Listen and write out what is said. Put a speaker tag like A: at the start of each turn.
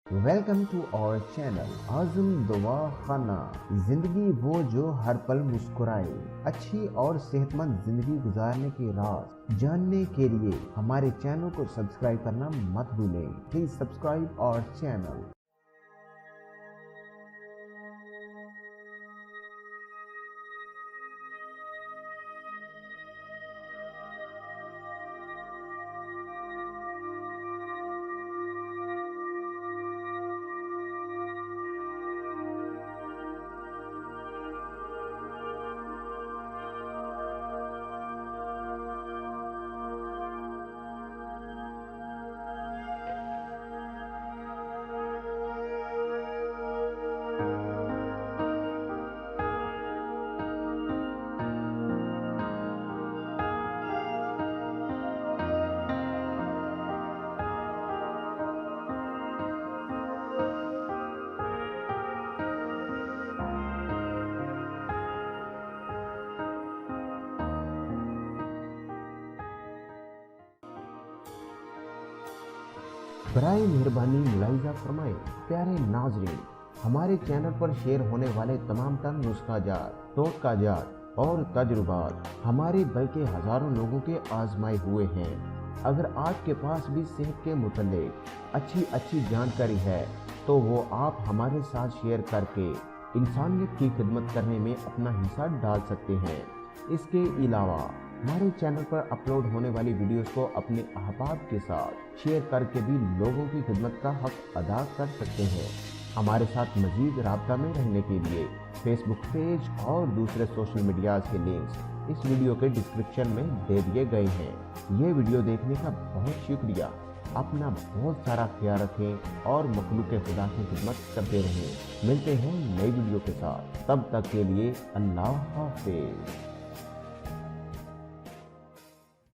A: Welcome to our channel आज़म दुआ खाना। जिंदगी वो जो हर पल मुस्कुराए। अच्छी और सेहतमंद जिंदगी गुजारने के राज जानने के लिए हमारे चैनल को सब्सक्राइब करना मत भूलें। Please subscribe our channel. बराए मेहरबानी मुलाहिजा फरमाएं। प्यारे नाजरीन, हमारे चैनल पर शेयर होने वाले तमाम तर नुस्खाजात, टोटकाजात और तजुर्बात हमारे बल्कि हजारों लोगों के आजमाए हुए हैं। अगर आपके पास भी सेहत के मुतालिक अच्छी जानकारी है तो वो आप हमारे साथ शेयर करके इंसानियत की खिदमत करने में अपना हिस्सा डाल सकते हैं। इसके अलावा हमारे चैनल पर अपलोड होने वाली वीडियोस को अपने अहबाब के साथ शेयर करके भी लोगों की खिदमत का हक अदा कर सकते हैं। हमारे साथ मजीद राब्ता में रहने के लिए फेसबुक पेज और दूसरे सोशल मीडिया के लिंक्स इस वीडियो के डिस्क्रिप्शन में दे दिए गए हैं। ये वीडियो देखने का बहुत शुक्रिया। अपना बहुत सारा ख्याल रखें और मखलूक खुदा की खिदमत करते रहें। मिलते हैं नई वीडियो के साथ, तब तक के लिए अल्लाह हाफिज।